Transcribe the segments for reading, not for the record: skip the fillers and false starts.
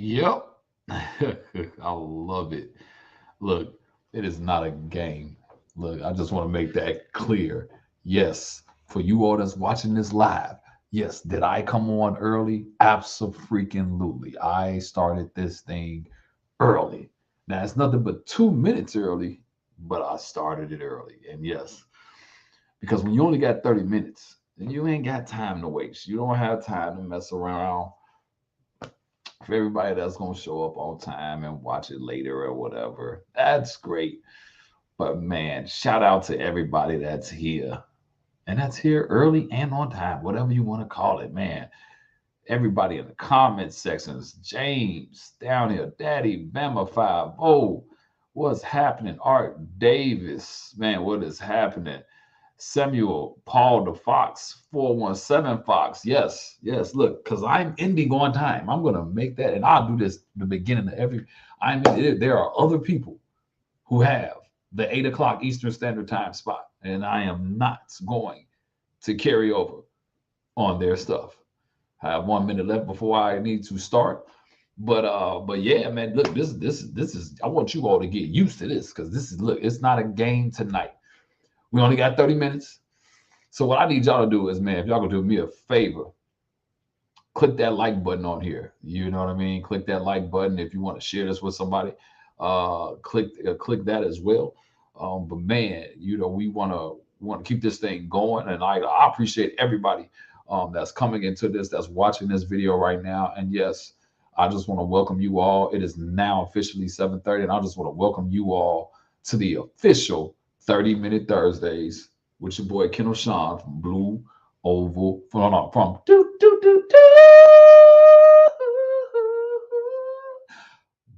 Yep. I love it. Look, it is not a game. Look, I just want to make that clear. Yes, for you all that's watching this live, yes, did I come on early? Absolutely. I started this thing early. Now, it's nothing but 2 minutes early, but I started it early. And yes, because when you only got 30 minutes, then you ain't got time to waste. You don't have time to mess around. For everybody that's going to show up on time and watch it later or whatever, that's great. But man, shout out to everybody that's here. And that's here early and on time, whatever you want to call it, man. Everybody in the comment sections, James down here, Daddy Bama 5. Oh, what's happening? Art Davis, man, what is happening? Samuel Paul the Fox, 417 Fox. Yes, yes. Look, because I'm ending on time. I'm gonna make that, and I'll do this the beginning of every. There are other people who have the 8 o'clock Eastern Standard Time spot, and I am not going to carry over on their stuff. I have 1 minute left before I need to start. But yeah, man, look, this is I want you all to get used to this because this is look, it's not a game tonight. We only got 30 minutes. So what I need y'all to do is, man, if y'all gonna do me a favor, click that like button on here. You know what I mean? Click that like button if you want to share this with somebody. Click that as well. But man, we want to keep this thing going, and I appreciate everybody that's coming into this, that's watching this video right now. And yes, I just want to welcome you all. It is now officially 7:30, and I just want to welcome you all to the official 30-minute Thursdays with your boy Kendall Sean from Blue Oval from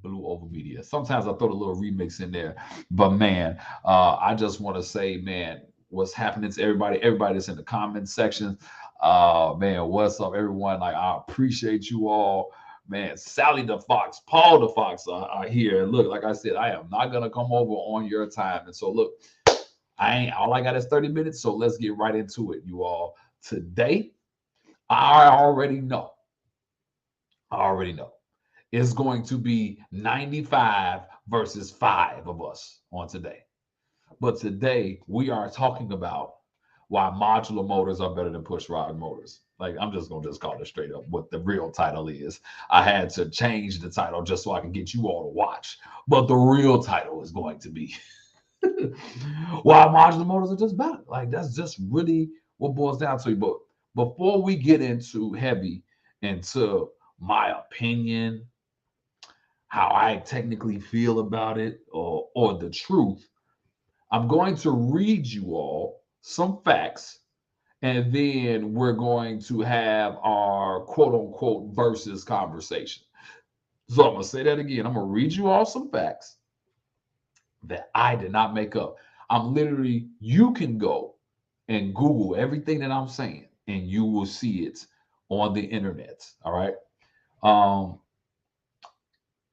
Blue Oval Media. Sometimes I throw a little remix in there, but man, I just want to say, man, what's happening to everybody that's in the comment section. Man, what's up, everyone? Like, I appreciate you all. Man, Sally the Fox, Paul the Fox are here. Look, like I said, I am not gonna come over on your time. And so look, all I got is 30 minutes. So let's get right into it, you all. Today, I already know. I already know. It's going to be 95 versus 5 of us on today. But today we are talking about why modular motors are better than push rod motors. Like, I'm just gonna just call it straight up what the real title is. I had to change the title just so I can get you all to watch. But the real title is going to be why modular motors are just better. Like, that's just really what boils down to. But before we get into heavy into my opinion, how I technically feel about it, or the truth, I'm going to read you all some facts, and then we're going to have our quote unquote versus conversation. So I'm going to say that again. I'm going to read you all some facts that I did not make up. You can go and Google everything that I'm saying, and you will see it on the internet. All right. Um,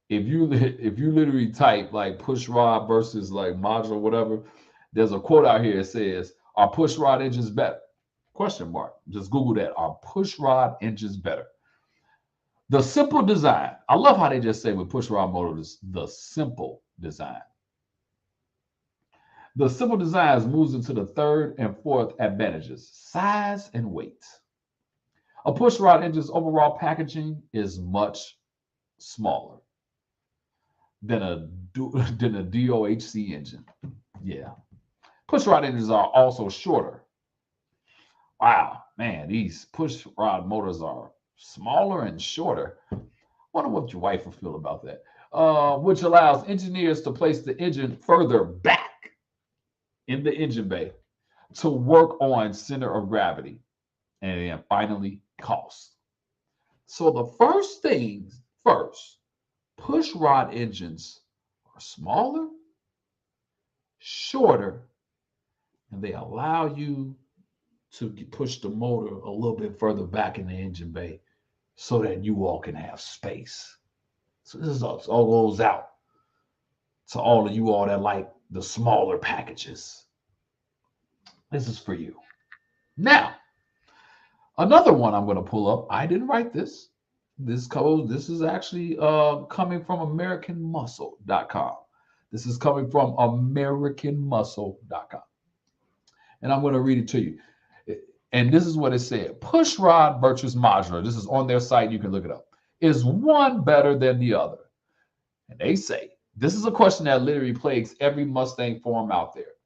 if you literally type like push rod versus like modular, whatever, there's a quote out here that says, "Are push rod engines better?" Question mark. Just Google that. Are push rod engines better? The simple design. I love how they just say with push rod motors, the simple design. The simple design moves into the third and fourth advantages: size and weight. A push rod engine's overall packaging is much smaller than a DOHC engine. Yeah. Push rod engines are also shorter. Wow, man, these push rod motors are smaller and shorter. Wonder what your wife will feel about that. Which allows engineers to place the engine further back in the engine bay to work on center of gravity. And then finally, cost. So the first things first, push rod engines are smaller, shorter, and they allow you to push the motor a little bit further back in the engine bay so that you all can have space. So this is all goes out to all of you all that like the smaller packages. This is for you. Now, another one I'm going to pull up. I didn't write this. This is actually coming from AmericanMuscle.com. This is coming from AmericanMuscle.com. And I'm going to read it to you. And this is what it said. Pushrod versus Modular. This is on their site. You can look it up. Is one better than the other? And they say, this is a question that literally plagues every Mustang forum out there.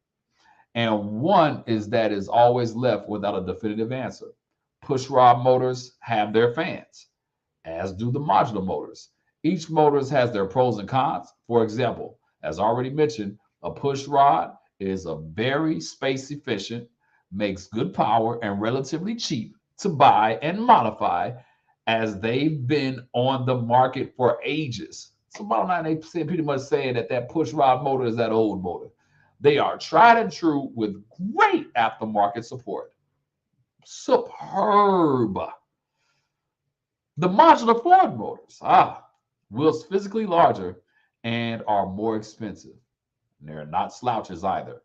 And one is always left without a definitive answer. Pushrod motors have their fans, as do the modular motors. Each motor has their pros and cons. For example, as already mentioned, a pushrod is a very space efficient, makes good power, and relatively cheap to buy and modify, as they've been on the market for ages. So bottom line, they pretty much saying that pushrod motor is that old motor. They are tried and true with great aftermarket support. Superb. The modular Ford motors, wheels physically larger and are more expensive. And they're not slouches either.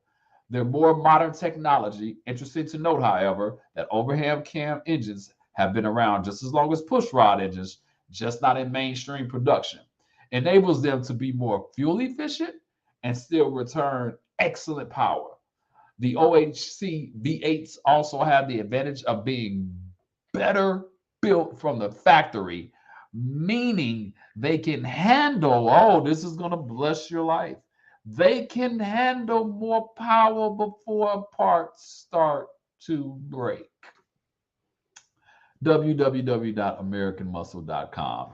They're more modern technology. Interesting to note, however, that overhead cam engines have been around just as long as pushrod engines, just not in mainstream production. Enables them to be more fuel efficient and still return excellent power. The OHC V8s also have the advantage of being better built from the factory, meaning they can handle, oh, this is going to bless your life. They can handle more power before parts start to break. www.americanmuscle.com.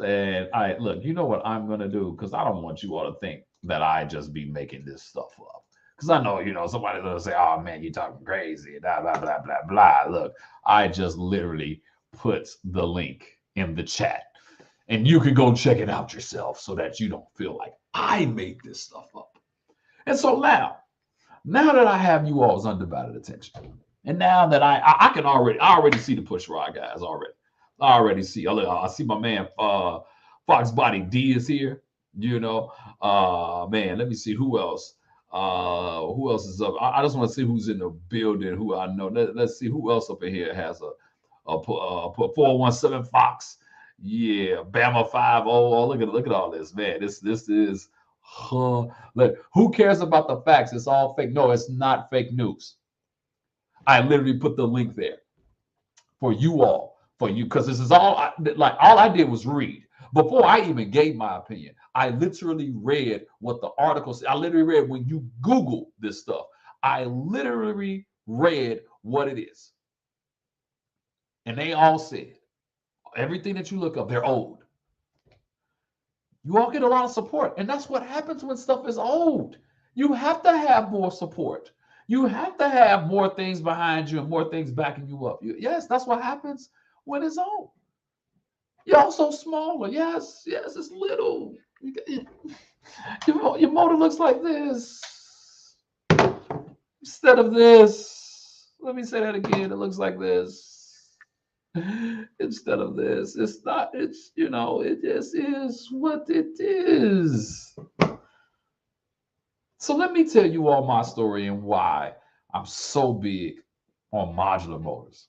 And look, you know what I'm going to do? Because I don't want you all to think that I just be making this stuff up. Because I know, somebody's going to say, oh, man, you're talking crazy, blah, blah, blah, blah, blah. Look, I just literally put the link in the chat. And you can go check it out yourself so that you don't feel like I made this stuff up. And so now that I have you all's undivided attention, and now that I can already see the pushrod guys already. I already see. I see my man Fox Body D is here. Man, let me see who else. Who else is up? I just want to see who's in the building. Who I know. Let's see who else up in here has a 417 Fox. Yeah, Bama 5. Oh, look at all this, man. This is. Look, who cares about the facts? It's all fake. No, it's not fake news. I literally put the link there for you all, because this is all I did was read. Before I even gave my opinion, I literally read what the article said. I literally read when you Google this stuff. I literally read what it is. And they all said, everything that you look up, they're old. You all get a lot of support. And that's what happens when stuff is old. You have to have more support. You have to have more things behind you and more things backing you up. Yes, that's what happens when it's old. You're also smaller. Yes, it's little. Your motor looks like this instead of this. Let me say that again. It looks like this instead of this. It's not. It's it just is what it is. So let me tell you all my story and why I'm so big on modular motors.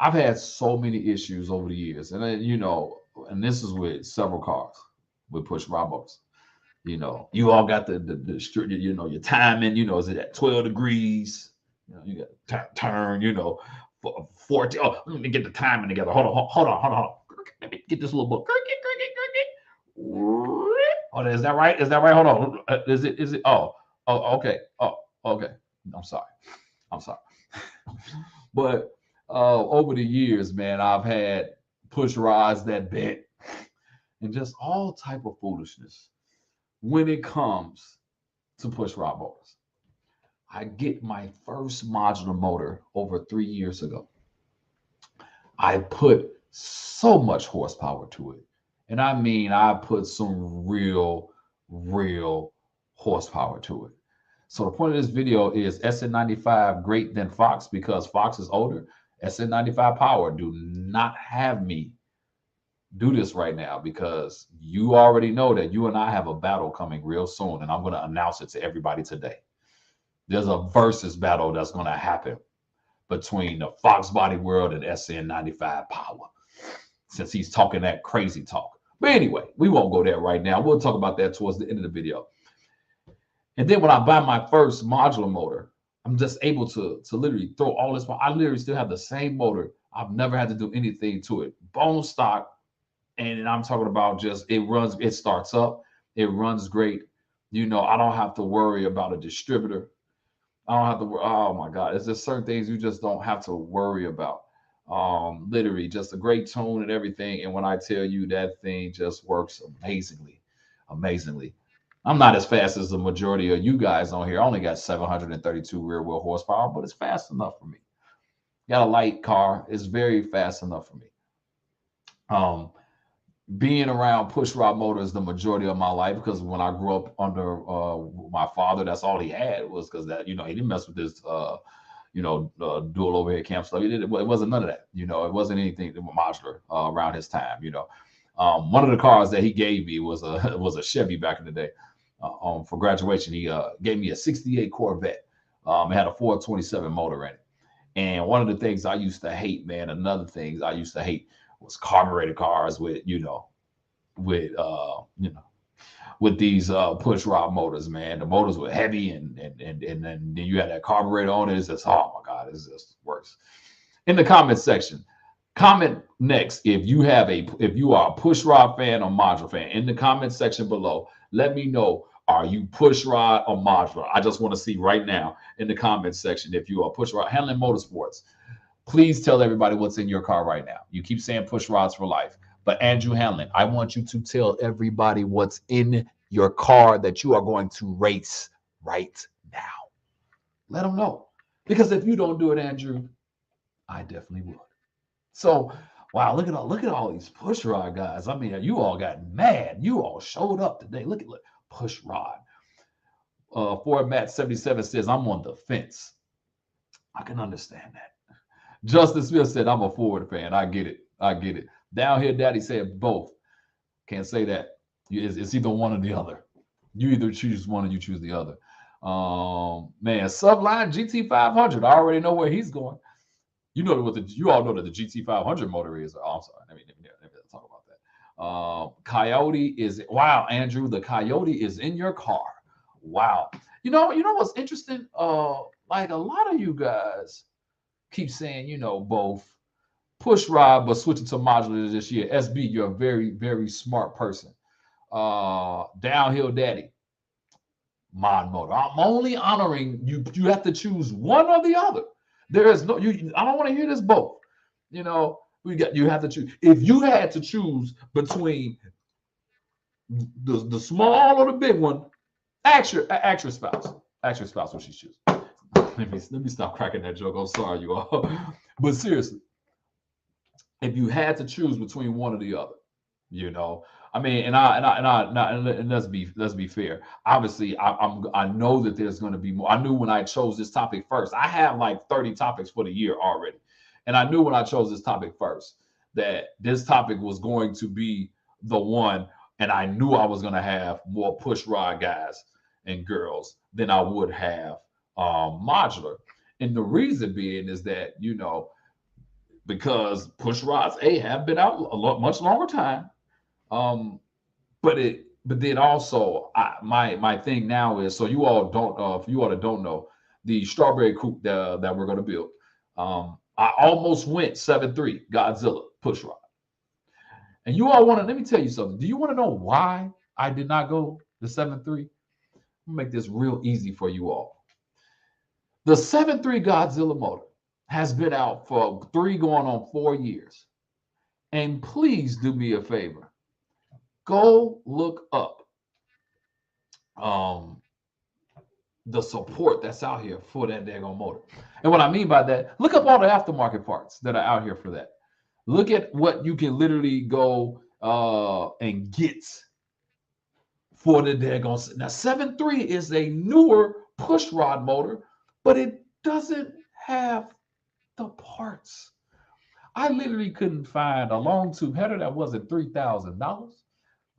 I've had so many issues over the years, and and this is with several cars with pushrod motors. You all got the your timing. Is it at 12 degrees? You got turn. 40. Oh, let me get the timing together. Hold on. Let me get this little book. Oh, is that right? Hold on. Is it? Oh, okay. Oh, okay. I'm sorry. But over the years, man, I've had push rods that bent and just all type of foolishness when it comes to push rod motors. I get my first modular motor over 3 years ago. I put so much horsepower to it. And I mean, I put some real horsepower to it. So the point of this video is SN95 great than Fox because Fox is older. SN95 power do not have me do this right now because you already know that you and I have a battle coming real soon, and I'm going to announce it to everybody today. There's a versus battle that's going to happen between the Fox Body World and SN95 power. since he's talking that crazy talk. But anyway, we won't go there right now. We'll talk about that towards the end of the video. And then when I buy my first modular motor, I'm just able to literally throw all this. I literally still have the same motor. I've never had to do anything to it. Bone stock. And I'm talking about just it runs, it starts up, it runs great. You know, I don't have to worry about a distributor. I don't have to. Oh my God, it's just certain things you just don't have to worry about. Literally, just a great tone and everything. And when I tell you that thing just works amazingly, amazingly. I'm not as fast as the majority of you guys on here. I only got 732 rear wheel horsepower, but it's fast enough for me. Got a light car. It's very fast enough for me. Being around push rod motors the majority of my life, because when I grew up under my father, that's all he had was because that, you know, he didn't mess with this, dual overhead cam stuff. It wasn't none of that. You know, it wasn't anything modular around his time. You know, one of the cars that he gave me was a Chevy back in the day. For graduation, he gave me a '68 Corvette. It had a 427 motor in it. And one of the things I used to hate, man, another thing I used to hate was carbureted cars with these push rod motors, man. The motors were heavy, and then you had that carburetor on it. It's just, oh my God, it's just worse. In the comment section, comment next if you are a push rod fan or modular fan. In the comment section below, let me know, are you push rod or modular? I just want to see right now in the comment section if you are push rod. Handling Motorsports, please tell everybody what's in your car right now. You keep saying push rods for life, but Andrew Hanlon, I want you to tell everybody what's in your car that you are going to race right now. Let them know. Because if you don't do it, Andrew, I definitely would. So, wow, look at all these push rod guys. I mean, you all got mad. You all showed up today. Look, push rod. Ford Matt 77 says, I'm on the fence. I can understand that. Justin Smith said, I'm a Ford fan. I get it. Down here, Daddy said both. Can't say that. It's either one or the other. You either choose one or you choose the other. Man, Subline GT500. I already know where he's going. You all know that the GT500 motor is. Oh, I'm sorry. Let me talk about that. Coyote is, wow, Andrew, the Coyote is in your car. Wow. You know what's interesting? Like a lot of you guys keep saying, both push rod, but switching to modular this year. SB, you're a very, very smart person. Downhill Daddy, mod motor. I'm only honoring you. You have to choose one or the other. There is no, I don't want to hear this both. You have to choose. If you had to choose between the small or the big one, ask your spouse. Ask your spouse what she chooses. Let me stop cracking that joke. I'm sorry, you all. But seriously, if you had to choose between one or the other, I mean, and let's be fair. Obviously, I know that there's going to be more. I knew when I chose this topic first. I have like 30 topics for the year already, and I knew when I chose this topic first that this topic was going to be the one, and I knew I was going to have more push rod guys and girls than I would have modular. And the reason being is that because push rods have been out a much longer time. But then also my thing now is, so you all don't if you all that don't know, the strawberry coupe that we're going to build, I almost went 7.3 Godzilla push rod. And you all let me tell you something. Do you want to know why I did not go the 7.3? I'll make this real easy for you all. The 7.3 Godzilla motor has been out for 3 going on 4 years. And please do me a favor. Go look up the support that's out here for that daggone motor. And what I mean by that, look up all the aftermarket parts that are out here for that. Look at what you can literally go and get for the daggone. Now, 7.3 is a newer push rod motor, but it doesn't have the parts. I literally couldn't find a long tube header that wasn't $3,000.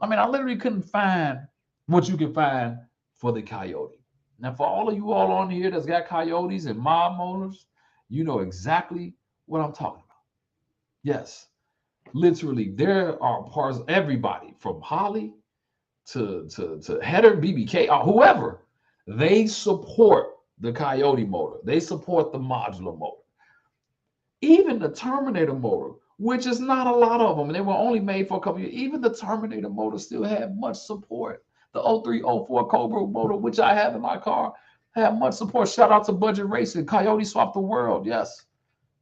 I mean, I literally couldn't find what you can find for the Coyote. Now, for all of you all on here that's got Coyotes and mod motors, you know exactly what I'm talking about. Yes, Literally, there are parts, everybody from Holly to Header, BBK, or whoever, they support the Coyote motor. They support the modular motor. Even the Terminator motor, which is not a lot of them, and they were only made for a couple years. Even the Terminator motor still had much support. The 0304 Cobra motor, which I have in my car, had much support. Shout out to Budget Racing. Coyote swapped the world. Yes.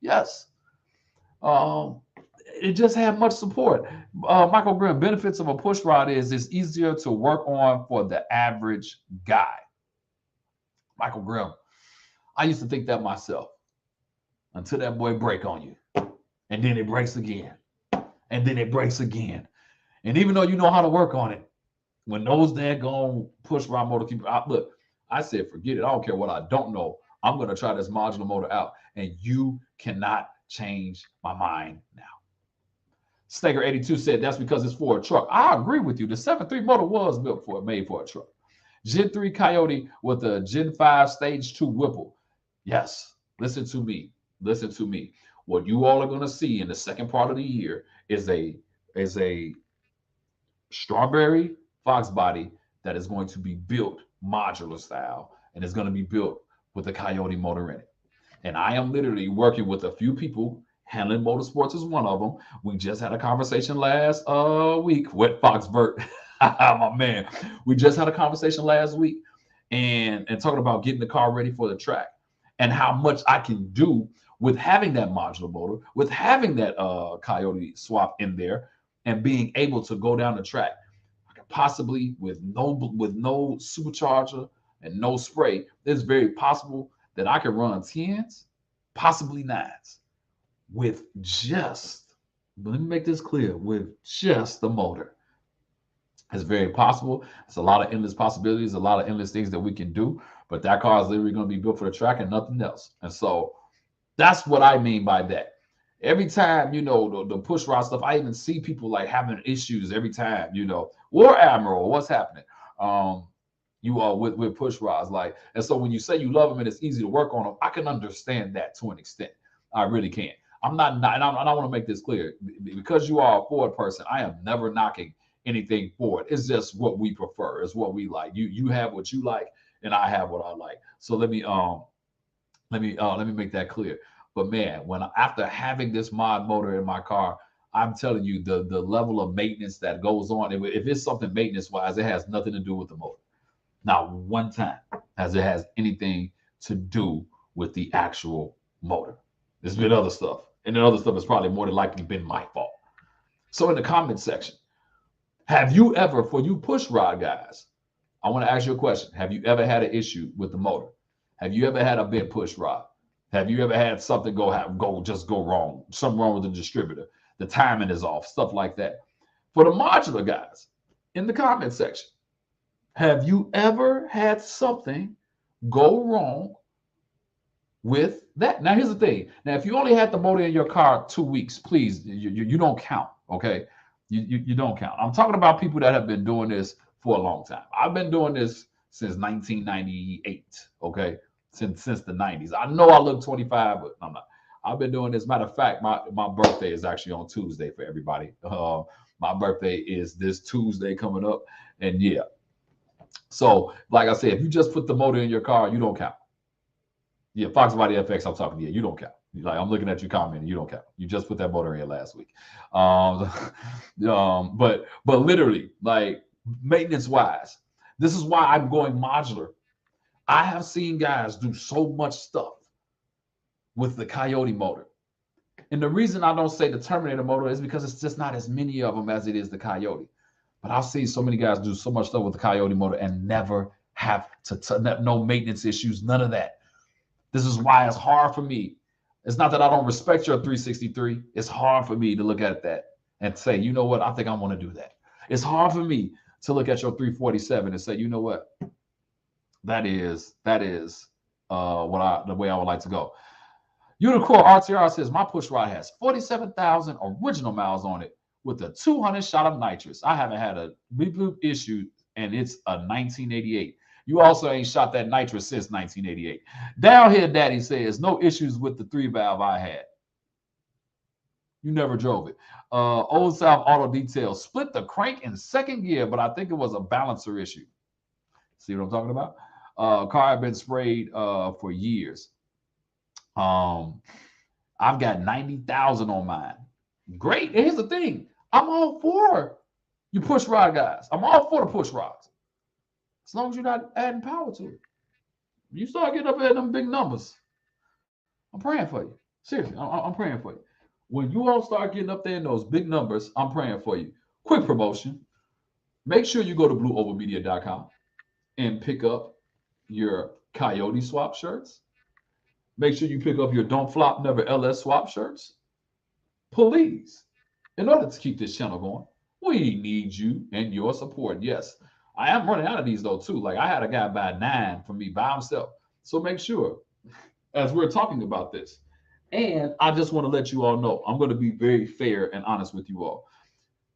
Yes. Um, it just had much support. Michael Grimm, benefits of a push rod is it's easier to work on for the average guy. Michael Grimm, I used to think that myself until that boy break on you. And then it breaks again. And then it breaks again. And even though you know how to work on it, when those daggone push rod motor keep out, look, I said, forget it. I don't care what I don't know. I'm going to try this modular motor out. And you cannot change my mind now. Snaker82 said that's because it's for a truck. I agree with you. The 7.3 motor was made for a truck. Gen 3 Coyote with a Gen 5 Stage 2 Whipple. Yes, listen to me. Listen to me. What you all are going to see in the second part of the year is a strawberry Fox body that is going to be built modular style, and it's going to be built with the Coyote motor in it. And I am literally working with a few people. Handling Motorsports is one of them. We just had a conversation last week with Foxbert, my man. We just had a conversation last week and talking about getting the car ready for the track and how much I can do with having that modular motor, with having that Coyote swap in there, and being able to go down the track, possibly with no supercharger and no spray. It's very possible that I can run 10s, possibly 9s. With just, let me make this clear, with just the motor. It's very possible. It's a lot of endless possibilities, a lot of endless things that we can do, but that car is literally going to be built for the track and nothing else. And so that's what I mean by that. Every time, you know, the push rod stuff, I even see people like having issues every time, you know, War Admiral, what's happening? You are with push rods, like, and so when you say you love them and it's easy to work on them, I can understand that to an extent. I really can. I'm not, and I want to make this clear. Because you are a Ford person, I am never knocking anything Ford. It's just what we prefer. It's what we like. You have what you like, and I have what I like. So let me make that clear. But man, when after having this mod motor in my car, I'm telling you the level of maintenance that goes on. If it's something maintenance wise, it has nothing to do with the motor. Not one time has it has anything to do with the actual motor. There's been other stuff. And the other stuff has probably more than likely been my fault. So in the comment section, have you ever, for you push rod guys, I want to ask you a question. Have you ever had an issue with the motor? Have you ever had a bent push rod? Have you ever had something go wrong? Something wrong with the distributor. The timing is off, stuff like that. For the modular guys, in the comment section, have you ever had something go wrong with that? Now, here's the thing. Now, if you only had the motor in your car 2 weeks, please, you don't count, okay? You don't count. I'm talking about people that have been doing this for a long time. I've been doing this since 1998, okay? Since the 90s. I know I look 25, but I'm not. I've been doing this. Matter of fact, my birthday is actually on Tuesday for everybody. My birthday is this Tuesday coming up, and yeah. So, like I said, if you just put the motor in your car, you don't count. Yeah, Fox Body FX, I'm talking to you. You don't count. Like, I'm looking at you commenting. You don't count. You just put that motor in last week. But literally, like maintenance wise, this is why I'm going modular. I have seen guys do so much stuff with the Coyote motor. And the reason I don't say the Terminator motor is because it's just not as many of them as it is the Coyote. But I've seen so many guys do so much stuff with the Coyote motor and never have no maintenance issues, none of that. This is why it's hard for me. It's not that I don't respect your 363. It's hard for me to look at that and say, you know what, I think I want to do that. It's hard for me to look at your 347 and say, you know what, that is the way I would like to go. Unicorn RTR says my push rod has 47,000 original miles on it with a 200 shot of nitrous. I haven't had a beep bloop issue, and it's a 1988. You also ain't shot that nitrous since 1988. Down here, Daddy says no issues with the 3-valve I had. You never drove it. Old South Auto Detail split the crank in second gear, but I think it was a balancer issue. See what I'm talking about? Car had been sprayed for years. Um, I've got 90,000 on mine. Great. And here's the thing. I'm all for you push rod guys. I'm all for the push rods. As long as you're not adding power to it. You start getting up at them big numbers. I'm praying for you. Seriously, I'm praying for you. When you all start getting up there in those big numbers, I'm praying for you. Quick promotion. Make sure you go to blueovalmedia.com and pick up your Coyote swap shirts. Make sure you pick up your Don't Flop Never LS swap shirts. Please, in order to keep this channel going, we need you and your support. Yes, I am running out of these though too. Like I had a guy buy 9 for me by himself. So make sure, as we're talking about this, and I just want to let you all know, I'm going to be very fair and honest with you all.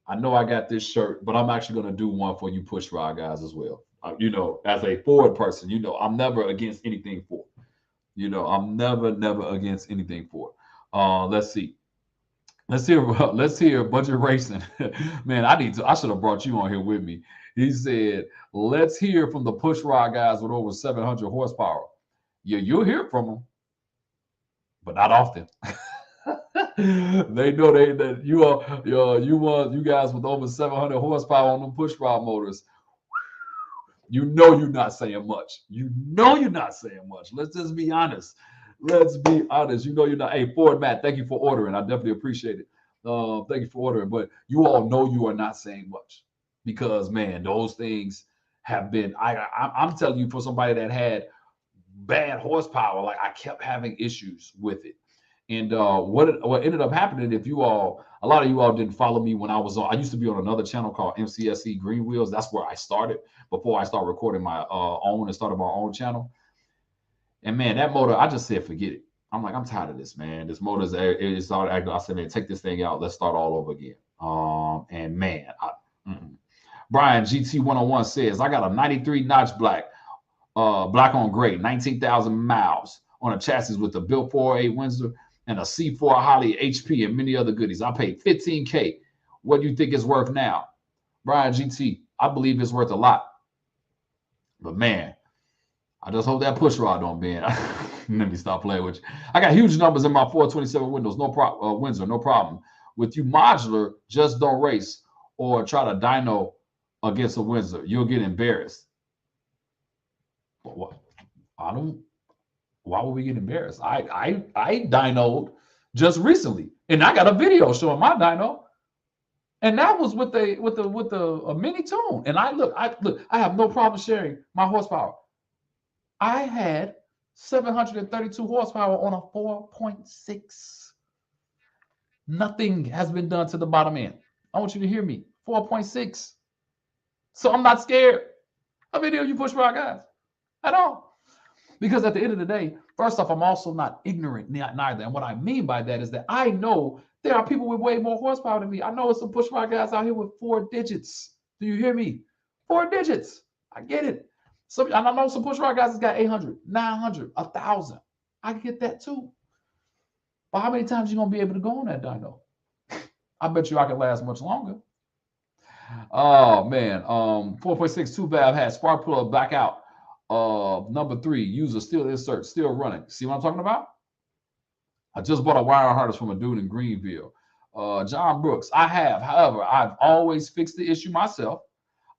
I know I got this shirt, but I'm actually going to do one for you push rod guys as well. You know, as a Ford person, you know, I'm never against anything Ford. You know, I'm never against anything Ford. Let's see. Let's hear Budget Racing. Man, I should have brought you on here with me. He said, let's hear from the push rod guys with over 700 horsepower. Yeah, you'll hear from them, but not often. They know that you guys with over 700 horsepower on them push rod motors. You know you're not saying much. You know you're not saying much. Let's just be honest. Let's be honest. You know you're not. Hey, Ford Matt, thank you for ordering. I definitely appreciate it. Thank you for ordering. But you all know you are not saying much because, man, those things have been. I'm telling you, for somebody that had bad horsepower, like I kept having issues with it. And what ended up happening, if you all, a lot of you all didn't follow me when I was on, I used to be on another channel called MCSE Green Wheels. That's where I started before I started recording my own and started my own channel. And man, that motor, I just said, forget it. I'm like, I'm tired of this, man. This motor is started acting. I said, man, take this thing out. Let's start all over again. And man, Brian GT101 says, I got a 93 notch black on gray, 19,000 miles on a chassis with a built 408 Windsor and a C4 Holly HP and many other goodies. I paid $15K. What do you think it's worth now? Brian GT, I believe it's worth a lot. But man, I just hope that push rod don't bend. Let me stop playing with you. I got huge numbers in my 427 windows, Windsor, no problem. With you modular, just don't race or try to dyno against a Windsor. You'll get embarrassed. What? Why would we get embarrassed? I dynoed just recently, and I got a video showing my dyno, and that was with a mini tune. And I have no problem sharing my horsepower. I had 732 horsepower on a 4.6. Nothing has been done to the bottom end. I want you to hear me. 4.6. So I'm not scared of any of you push rod guys at all. Because at the end of the day, first off, I'm also not ignorant neither. And what I mean by that is that I know there are people with way more horsepower than me. I know some push rod guys out here with 4 digits. Do you hear me? 4 digits. I get it. And I know some push rod guys has got 800, 900, 1,000. I get that too. But how many times are you going to be able to go on that dyno? I bet you I can last much longer. Oh, man. 4.6 2-valve had spark plug back out. Number 3, user still insert, still running. See what I'm talking about? I just bought a wire harness from a dude in Greenville. John Brooks, I have. However, I've always fixed the issue myself.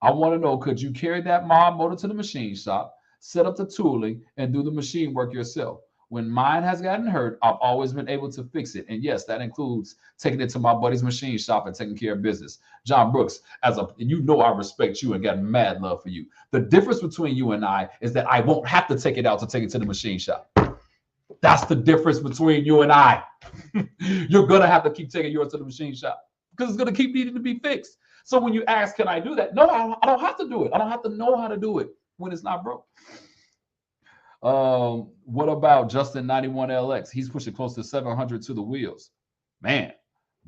I want to know, could you carry that mod motor to the machine shop, set up the tooling, and do the machine work yourself? When mine has gotten hurt, I've always been able to fix it. And yes, that includes taking it to my buddy's machine shop and taking care of business. John Brooks, you know I respect you and got mad love for you. The difference between you and I is that I won't have to take it out to take it to the machine shop. That's the difference between you and I. You're going to have to keep taking yours to the machine shop because it's going to keep needing to be fixed. So when you ask, can I do that? No, I don't have to do it. I don't have to know how to do it when it's not broke. What about Justin 91LX? He's pushing close to 700 to the wheels. Man,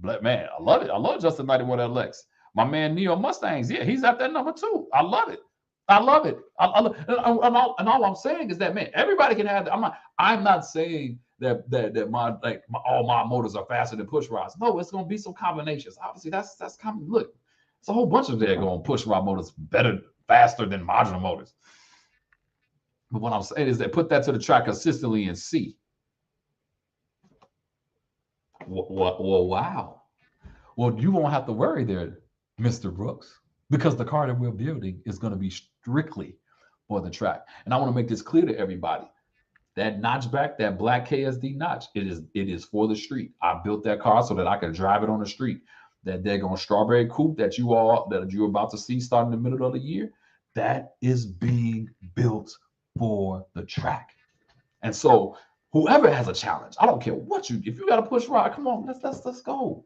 I love it. I love Justin 91LX. My man Neo Mustangs, yeah, he's at that number too. I love it. I love it. And all I'm saying is that, man, everybody can have that. I'm not saying all my motors are faster than push rods. No, it's going to be some combinations. Obviously, that's common. Look, it's a whole bunch of daggone push rod motors faster than modular motors. But what I'm saying is that put that to the track consistently and see. Well, wow. Well, you won't have to worry there, Mr. Brooks, because the car that we're building is going to be strictly for the track. And I want to make this clear to everybody. That notchback, that black KSD notch, it is for the street. I built that car so that I can drive it on the street. That daggone strawberry coupe that you're about to see starting in the middle of the year, that is being built for the track. And so whoever has a challenge, I don't care what if you got a push rod, come on, let's go.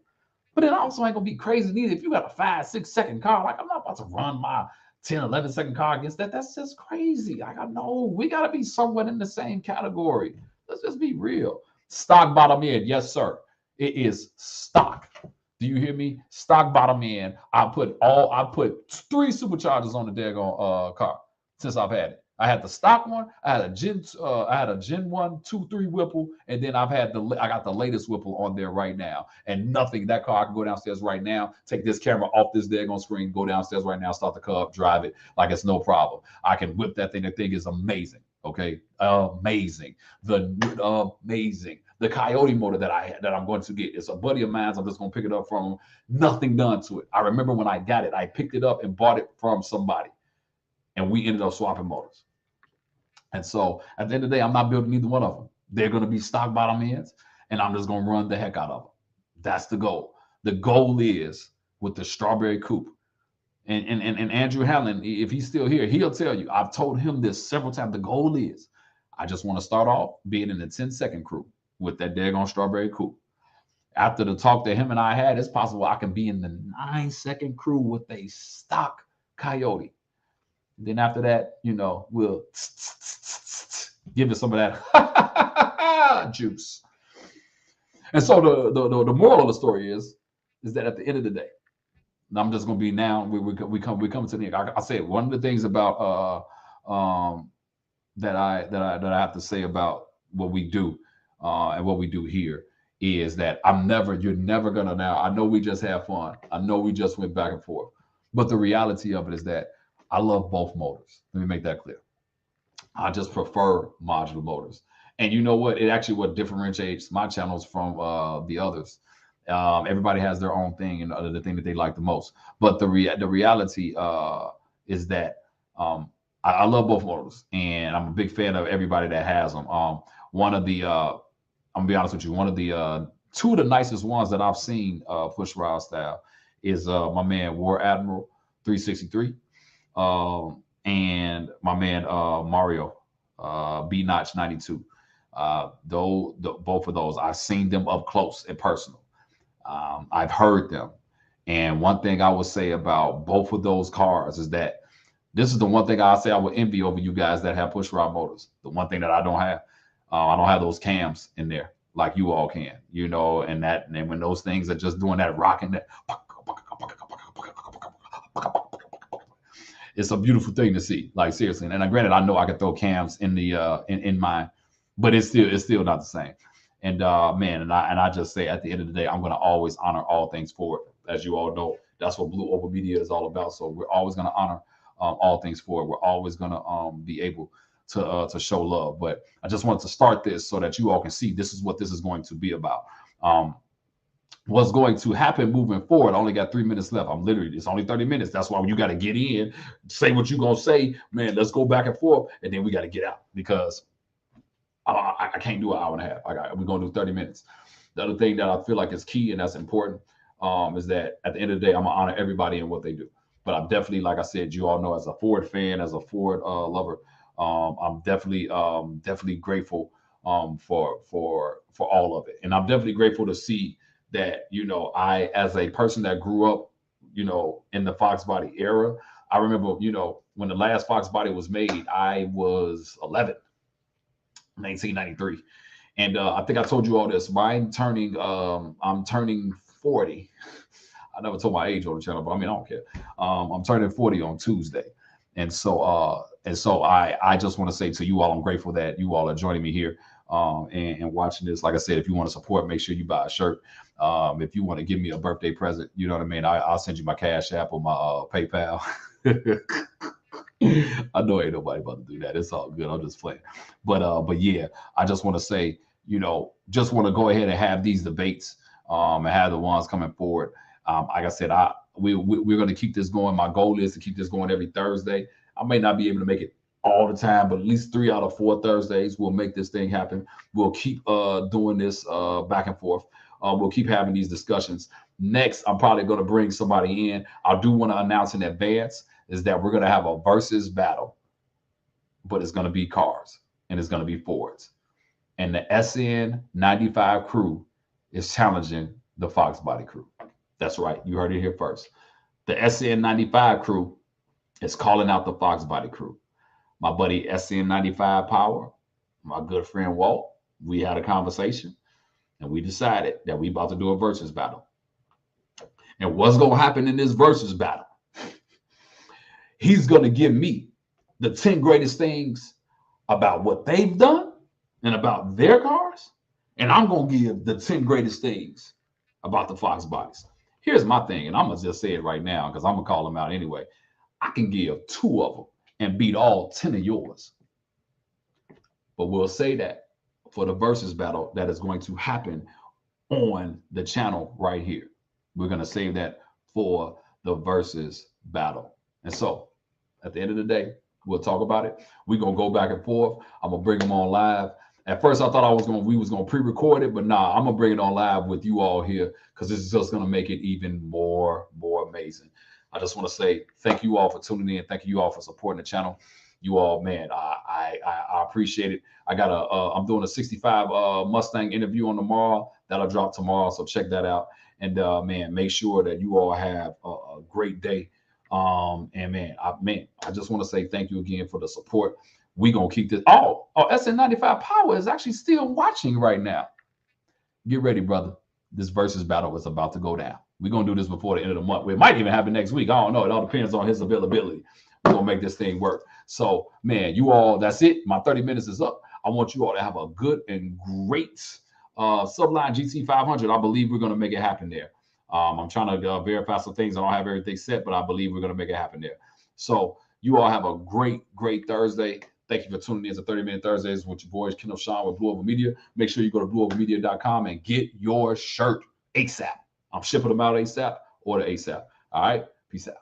But it also ain't gonna be crazy neither. If you got a 5-6 second car, like I'm not about to run my 10, 11 second car against that. That's just crazy. Like I know we gotta be somewhat in the same category. Let's just be real. Stock bottom end, yes, sir. It is stock. Do you hear me? Stock bottom end. I put 3 superchargers on the daggone car since I've had it. I had the stock one. I had a Gen 1, 2, 3 Whipple, and then I got the latest Whipple on there right now. And nothing. That car I can go downstairs right now, take this camera off this daggone screen, go downstairs right now, start the car up, drive it like it's no problem. I can whip that thing. The thing is amazing. Okay, amazing. Amazing. The Coyote motor that I'm going to get. It's a buddy of mine. I'm just going to pick it up from him. Nothing done to it. I remember when I got it, I picked it up and bought it from somebody, and we ended up swapping motors. And so at the end of the day, I'm not building either one of them. They're going to be stock bottom ends, and I'm just going to run the heck out of them. That's the goal. The goal is with the strawberry coupe. And Andrew Allen, if he's still here, he'll tell you. I've told him this several times. The goal is I just want to start off being in the 10-second crew with that daggone strawberry coupe. After the talk that him and I had, it's possible I can be in the 9-second crew with a stock Coyote. Then after that, we'll give it some of that juice. And so the moral of the story is that at the end of the day, and I'm just going to be now. We come to the end. I say one of the things about that I have to say about what we do and what we do here is that you're never gonna. Now I know we just have fun. I know we just went back and forth, but the reality of it is that I love both motors. Let me make that clear. I just prefer modular motors. And you know what? It actually what differentiates my channels from the others. Everybody has their own thing and the thing that they like the most. But the reality is that I love both motors, and I'm a big fan of everybody that has them. One of the I'm gonna be honest with you. One of the 2 of the nicest ones that I've seen push rod style is my man War Admiral 363. And my man Mario B Notch 92. Both of those, I've seen them up close and personal. I've heard them, and one thing I would say about both of those cars is that this is the one thing I say I would envy over you guys that have push rod motors. The one thing that I don't have those cams in there like you all can, and when those things are just doing that rocking that. It's a beautiful thing to see, like seriously. And granted, I know I could throw cams in the in mine, but it's still not the same. And man, and I just say at the end of the day, I'm going to always honor all things forward. As you all know, that's what Blue Oval Media is all about. So we're always going to honor all things forward. We're always going to be able to show love. But I just wanted to start this so that you all can see this is what this is going to be about. What's going to happen moving forward? I only got 3 minutes left. It's only 30 minutes. That's why you got to get in, say what you're going to say, man, let's go back and forth. And then we got to get out because I can't do an hour and a half. We're going to do 30 minutes. The other thing that I feel like is key and that's important is that at the end of the day, I'm going to honor everybody and what they do. But I'm definitely, like I said, you all know, as a Ford fan, as a Ford lover, I'm definitely grateful for all of it. And I'm definitely grateful to see that, I, as a person that grew up, in the Fox body era, I remember, when the last Fox body was made, I was 11, 1993. And I think I told you all this. I'm turning 40. I never told my age on the channel, but I don't care. I'm turning 40 on Tuesday. And so I just want to say to you all, I'm grateful that you all are joining me here and watching this. Like I said, if you want to support, make sure you buy a shirt. If you want to give me a birthday present, you know what I mean? I'll send you my Cash App or my PayPal. I know ain't nobody about to do that. It's all good. I'm just playing. But yeah, I just want to say, just want to go ahead and have these debates, and have the ones coming forward. Like I said, we're going to keep this going. My goal is to keep this going every Thursday. I may not be able to make it all the time, but at least 3 out of 4 Thursdays we'll make this thing happen. We'll keep doing this back and forth. We'll keep having these discussions. Next, I'm probably going to bring somebody in. I do want to announce in advance is that we're going to have a versus battle, but it's going to be cars and it's going to be Fords. And the SN95 crew is challenging the Fox Body crew. That's right. You heard it here first. The SN95 crew is calling out the Fox Body crew. My buddy SN95 Power, my good friend Walt, we had a conversation and we decided that we about to do a versus battle. And what's going to happen in this versus battle? He's going to give me the 10 greatest things about what they've done and about their cars. And I'm going to give the 10 greatest things about the Fox Bodies. Here's my thing, and I'm going to just say it right now because I'm going to call them out anyway. I can give 2 of them and beat all 10 of yours. But we'll say that for the versus battle that is going to happen on the channel right here. We're going to save that for the versus battle. And so at the end of the day, we'll talk about it. We're going to go back and forth. I'm going to bring them on live. At first, I thought we was going to pre-record it, but nah, I'm going to bring it on live with you all here because this is just going to make it even more amazing. I just want to say thank you all for tuning in. Thank you all for supporting the channel. You all, man, I appreciate it. I'm doing a 65 Mustang interview on tomorrow. That'll drop tomorrow, so check that out. And man, make sure that you all have a great day. And man, I just want to say thank you again for the support. We're going to keep this. Oh, SN95 Power is actually still watching right now. Get ready, brother. This versus battle is about to go down. We're going to do this before the end of the month. It might even happen next week. I don't know. It all depends on his availability. We're going to make this thing work. So, man, you all, that's it. My 30 minutes is up. I want you all to have a good and great Subline GT 500. I believe we're going to make it happen there. I'm trying to verify some things. I don't have everything set, but I believe we're going to make it happen there. So you all have a great Thursday. Thank you for tuning in to 30-Minute Thursdays with your boys, Ken Sean with Blue Over Media. Make sure you go to blueovermedia.com and get your shirt ASAP. I'm shipping them out ASAP. Order ASAP. All right. Peace out.